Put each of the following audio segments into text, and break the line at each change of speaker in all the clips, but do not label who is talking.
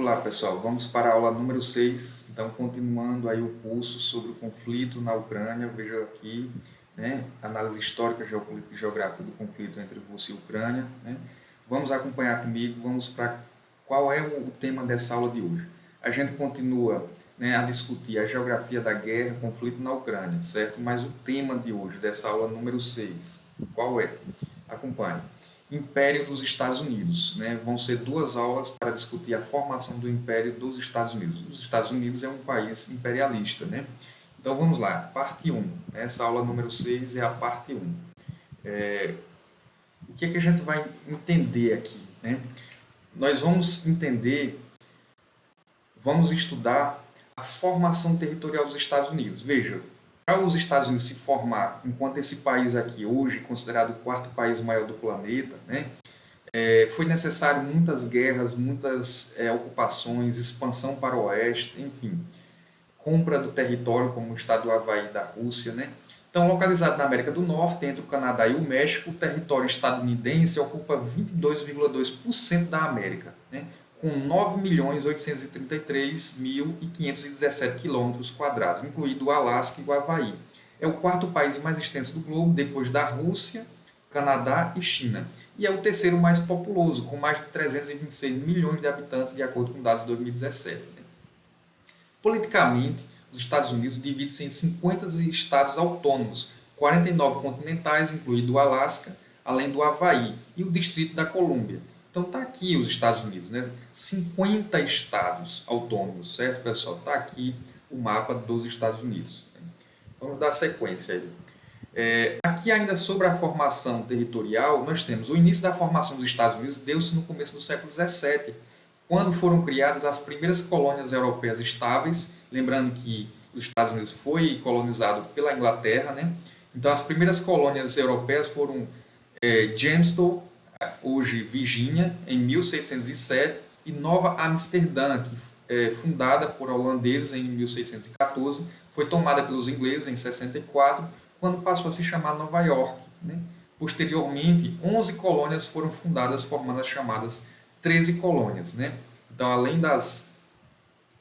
Olá pessoal, vamos para a aula número 6, então continuando aí o curso sobre o conflito na Ucrânia. Veja aqui, análise histórica, geopolítica e geográfica do conflito entre Rússia e Ucrânia. Vamos acompanhar comigo, vamos para qual é o tema dessa aula de hoje. A gente continua a discutir a geografia da guerra, conflito na Ucrânia, certo? Mas o tema de hoje, dessa aula número 6, qual é? Acompanhe. Império dos Estados Unidos. Vão ser 2 aulas para discutir a formação do Império dos Estados Unidos. Os Estados Unidos é um país imperialista. Então vamos lá, parte 1. Essa aula número 6 é a parte 1. O que é que a gente vai entender aqui? Nós vamos entender, vamos estudar a formação territorial dos Estados Unidos. Veja, para os Estados Unidos se formar enquanto esse país aqui, hoje considerado o 4º país maior do planeta, foi necessário muitas guerras, muitas ocupações, expansão para o oeste, enfim, compra do território como o estado do Havaí da Rússia. Então, localizado na América do Norte, entre o Canadá e o México, o território estadunidense ocupa 22,2% da América, com 9.833.517 km², incluído o Alasca e o Havaí. É o 4º país mais extenso do globo, depois da Rússia, Canadá e China. E é o 3º mais populoso, com mais de 326 milhões de habitantes, de acordo com dados de 2017. Politicamente, os Estados Unidos dividem-se em 50 estados autônomos, 49 continentais, incluído o Alasca, além do Havaí e o Distrito da Colômbia. Então está aqui os Estados Unidos, 50 estados autônomos, certo, pessoal? Está aqui o mapa dos Estados Unidos. Vamos dar sequência aí. Aqui ainda sobre a formação territorial, nós temos o início da formação dos Estados Unidos deu-se no começo do século XVII, quando foram criadas as primeiras colônias europeias estáveis, lembrando que os Estados Unidos foi colonizado pela Inglaterra, Então as primeiras colônias europeias foram Jamestown, hoje Virgínia, em 1607, e Nova Amsterdã, que fundada por holandeses em 1614, foi tomada pelos ingleses em 64, quando passou a se chamar Nova York. Posteriormente, 11 colônias foram fundadas, formando as chamadas 13 colônias. Então, além das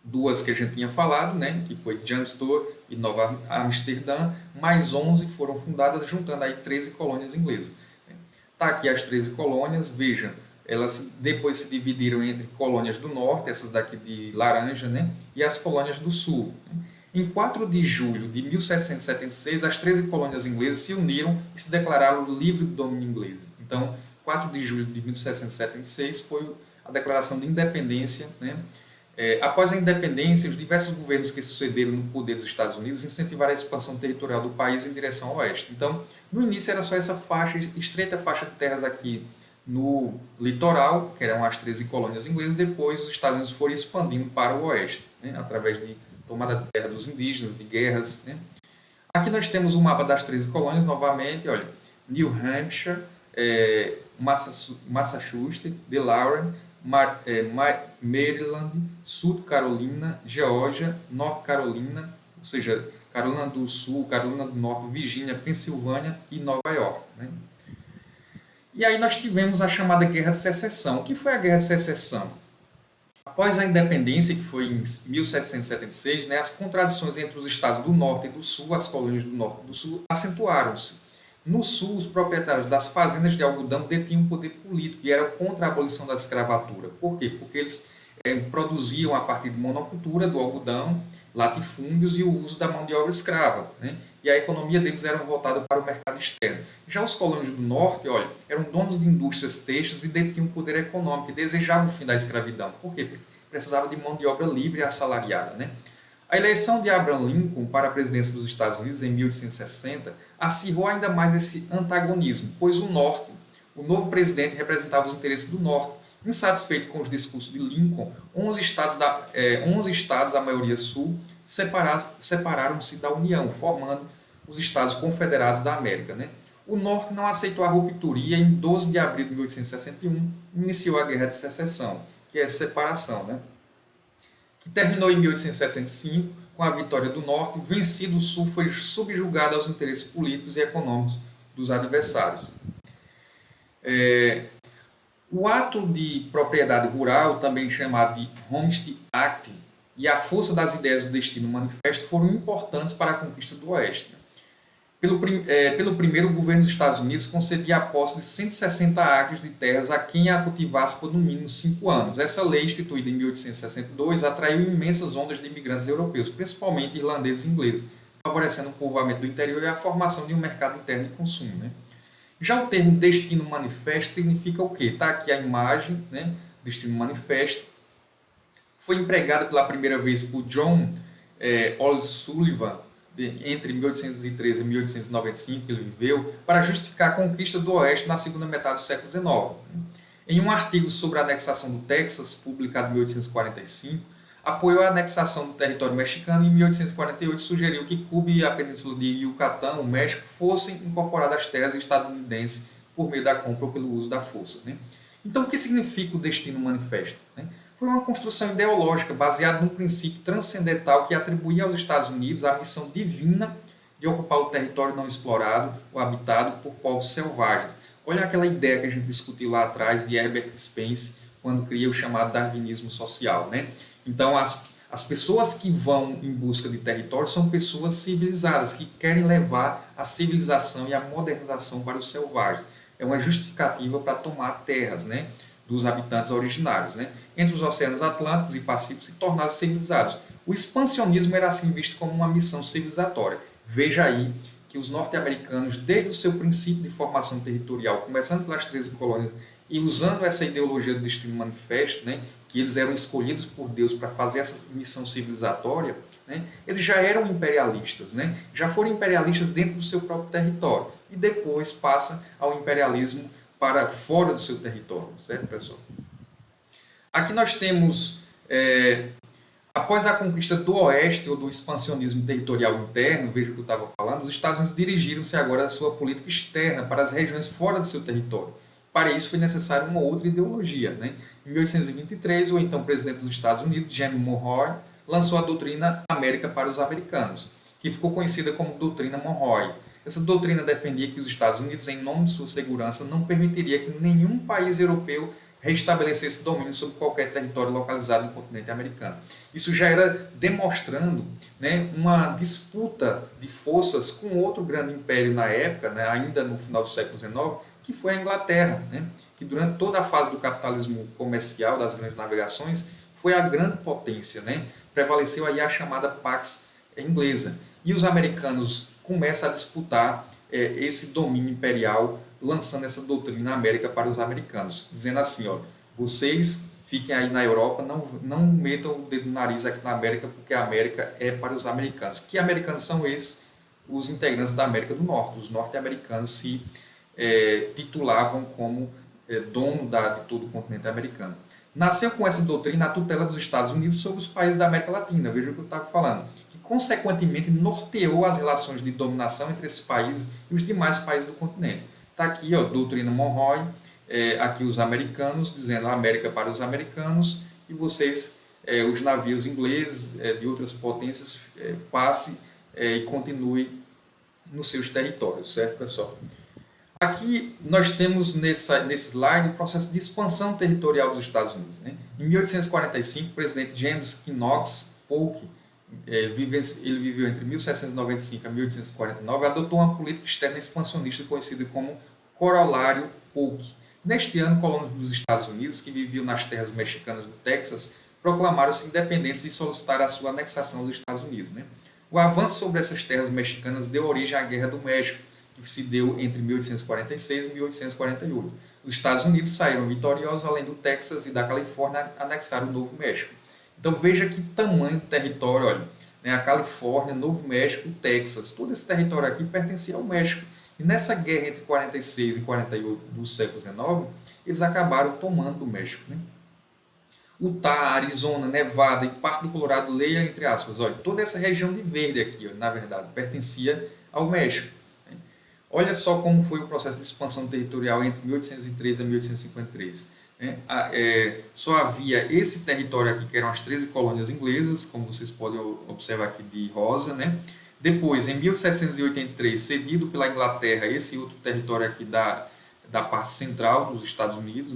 2 que a gente tinha falado, que foi Jamestown e Nova Amsterdã, mais 11 foram fundadas, juntando aí 13 colônias inglesas. Está aqui as 13 colônias, vejam, elas depois se dividiram entre colônias do norte, essas daqui de laranja, e as colônias do sul. Em 4 de julho de 1776, as 13 colônias inglesas se uniram e se declararam livre do domínio inglês. Então, 4 de julho de 1776 foi a declaração de independência. Após a independência, os diversos governos que sucederam no poder dos Estados Unidos incentivaram a expansão territorial do país em direção ao oeste. Então, no início era só essa faixa, estreita faixa de terras aqui no litoral, que eram as 13 colônias inglesas. Depois os Estados Unidos foram expandindo para o oeste, através de tomada de terra dos indígenas, de guerras. Aqui nós temos o mapa das 13 colônias, novamente, olha, New Hampshire, Massachusetts, Delaware, Maryland, Sul Carolina, Geórgia, North Carolina, ou seja, Carolina do Sul, Carolina do Norte, Virgínia, Pensilvânia e Nova York. E aí nós tivemos a chamada Guerra de Secessão. O que foi a Guerra de Secessão? Após a independência, que foi em 1776, as contradições entre os estados do Norte e do Sul, as colônias do Norte e do Sul, acentuaram-se. No Sul, os proprietários das fazendas de algodão detinham poder político e eram contra a abolição da escravatura. Por quê? Porque eles produziam a partir de monocultura do algodão, latifúndios e o uso da mão de obra escrava. E a economia deles era voltada para o mercado externo. Já os colônios do Norte, olha, eram donos de indústrias têxteis e detinham poder econômico e desejavam o fim da escravidão. Por quê? Porque precisava de mão de obra livre e assalariada. A eleição de Abraham Lincoln para a presidência dos Estados Unidos em 1860 acirrou ainda mais esse antagonismo, pois o Norte, o novo presidente, representava os interesses do Norte. Insatisfeito com os discursos de Lincoln, 11 estados, a maioria sul, separaram-se da União, formando os Estados Confederados da América. O Norte não aceitou a ruptura e, em 12 de abril de 1861, iniciou a Guerra de Secessão, que é a separação, que terminou em 1865 com a vitória do Norte. Vencido, o Sul foi subjugado aos interesses políticos e econômicos dos adversários. O ato de propriedade rural, também chamado de Homestead Act, e a força das ideias do Destino Manifesto foram importantes para a conquista do Oeste. Pelo primeiro, o governo dos Estados Unidos concedia a posse de 160 acres de terras a quem a cultivasse por no mínimo 5 anos. Essa lei, instituída em 1862, atraiu imensas ondas de imigrantes europeus, principalmente irlandeses e ingleses, favorecendo o povoamento do interior e a formação de um mercado interno de consumo. Né? Já o termo Destino Manifesto significa o quê? Está aqui a imagem, né? Destino Manifesto. Foi empregado pela primeira vez por John O'Sullivan, entre 1813 e 1895, que ele viveu, para justificar a conquista do Oeste na segunda metade do século XIX. Em um artigo sobre a anexação do Texas, publicado em 1845, apoiou a anexação do território mexicano e em 1848 sugeriu que Cuba e a península de Yucatán, o México, fossem incorporadas às terras estadunidenses por meio da compra ou pelo uso da força. Então, o que significa o Destino Manifesto? Foi uma construção ideológica baseada num princípio transcendental que atribuía aos Estados Unidos a missão divina de ocupar o território não explorado ou habitado por povos selvagens. Olha aquela ideia que a gente discutiu lá atrás de Herbert Spencer, quando cria o chamado darwinismo social. Então, as pessoas que vão em busca de território são pessoas civilizadas, que querem levar a civilização e a modernização para os selvagens. É uma justificativa para tomar terras, dos habitantes originários, entre os oceanos Atlânticos e Pacíficos e torná-los civilizados. O expansionismo era assim visto como uma missão civilizatória. Veja aí que os norte-americanos, desde o seu princípio de formação territorial, começando pelas 13 colônias e usando essa ideologia do Destino Manifesto, que eles eram escolhidos por Deus para fazer essa missão civilizatória, eles já eram imperialistas, já foram imperialistas dentro do seu próprio território e depois passa ao imperialismo para fora do seu território, certo, pessoal? Aqui nós temos, após a conquista do Oeste ou do expansionismo territorial interno, veja o que eu estava falando, os Estados Unidos dirigiram-se agora à sua política externa para as regiões fora do seu território. Para isso foi necessária uma outra ideologia. Em 1823, o então presidente dos Estados Unidos, James Monroe, lançou a doutrina América para os Americanos, que ficou conhecida como doutrina Monroe. Essa doutrina defendia que os Estados Unidos, em nome de sua segurança, não permitiria que nenhum país europeu restabelecesse domínio sobre qualquer território localizado no continente americano. Isso já era demonstrando uma disputa de forças com outro grande império na época, ainda no final do século XIX, que foi a Inglaterra, que durante toda a fase do capitalismo comercial, das grandes navegações, foi a grande potência. Prevaleceu aí a chamada Pax Inglesa. E os americanos começam a disputar esse domínio imperial, lançando essa doutrina América para os americanos, dizendo assim, vocês fiquem aí na Europa, não metam o dedo no nariz aqui na América, porque a América é para os americanos. Que americanos são esses? Os integrantes da América do Norte. Os norte-americanos se titulavam como dono de todo o continente americano. Nasceu com essa doutrina a tutela dos Estados Unidos sobre os países da América Latina, veja o que eu estava falando, que consequentemente norteou as relações de dominação entre esses países e os demais países do continente. Está aqui, doutrina Monroe, aqui os americanos, dizendo a América para os americanos, e vocês, os navios ingleses de outras potências, passe e continue nos seus territórios, certo, pessoal? Aqui nós temos nesse slide o processo de expansão territorial dos Estados Unidos. Em 1845, o presidente James Knox Polk, ele viveu entre 1795 a 1849, adotou uma política externa expansionista conhecida como Corolário Polk. Neste ano, colonos dos Estados Unidos, que viviam nas terras mexicanas do Texas, proclamaram-se independentes e solicitaram a sua anexação aos Estados Unidos. O avanço sobre essas terras mexicanas deu origem à Guerra do México, que se deu entre 1846 e 1848. Os Estados Unidos saíram vitoriosos, além do Texas e da Califórnia, anexaram o Novo México. Então veja que tamanho de território, olha, a Califórnia, Novo México, Texas, todo esse território aqui pertencia ao México. E nessa guerra entre 46 e 48 do século XIX, eles acabaram tomando o México. Utah, Arizona, Nevada e parte do Colorado, leia entre aspas, olha, toda essa região de verde aqui, na verdade, pertencia ao México. Olha só como foi o processo de expansão territorial entre 1813 e 1853. Só havia esse território aqui, que eram as 13 colônias inglesas, como vocês podem observar aqui de rosa. Depois, em 1783, cedido pela Inglaterra, esse outro território aqui da parte central dos Estados Unidos.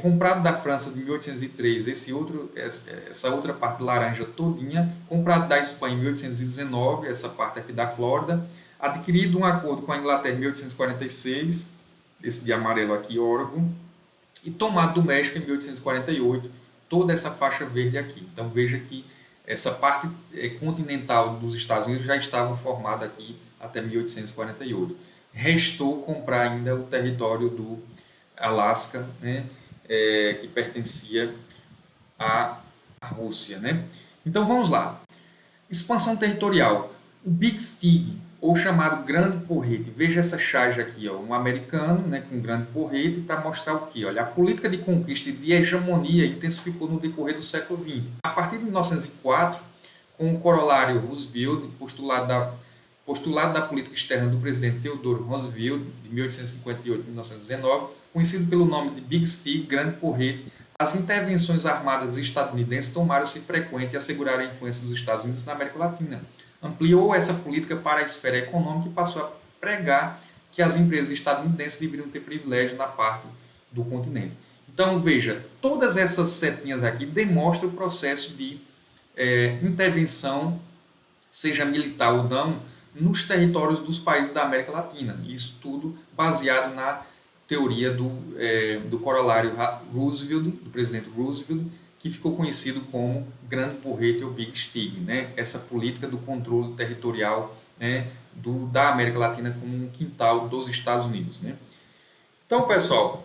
comprado da França de 1803, essa outra parte laranja todinha, comprado da Espanha em 1819, essa parte aqui da Flórida, adquirido um acordo com a Inglaterra em 1846, esse de amarelo aqui, Oregon, e tomado do México em 1848, toda essa faixa verde aqui. Então veja que essa parte continental dos Estados Unidos já estava formada aqui até 1848. Restou comprar ainda o território do Alasca, né, que pertencia à Rússia. Né? Então vamos lá. Expansão territorial. O Big Stig, ou chamado Grande Porrete. Veja essa charge aqui, ó, um americano, né, com um grande porrete, para mostrar o que? Olha, a política de conquista e de hegemonia intensificou no decorrer do século XX. A partir de 1904, com o corolário Roosevelt, postulado da política externa do presidente Theodore Roosevelt, de 1858 a 1919, conhecido pelo nome de Big Stick, Grande Porrete, as intervenções armadas estadunidenses tomaram-se frequentes e asseguraram a influência dos Estados Unidos na América Latina. Ampliou essa política para a esfera econômica e passou a pregar que as empresas estadunidenses deveriam ter privilégio na parte do continente. Então, veja, todas essas setinhas aqui demonstram o processo de intervenção, seja militar ou não, nos territórios dos países da América Latina. Isso tudo baseado na teoria do corolário Roosevelt, do presidente Roosevelt, que ficou conhecido como Grande Porrete ou Big Stick, né? Essa política do controle territorial, né, da América Latina como um quintal dos Estados Unidos. Né? Então, pessoal,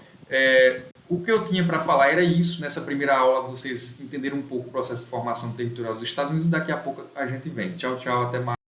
o que eu tinha para falar era isso. Nessa primeira aula, vocês entenderam um pouco o processo de formação territorial dos Estados Unidos. Daqui a pouco a gente vem. Tchau, tchau, até mais.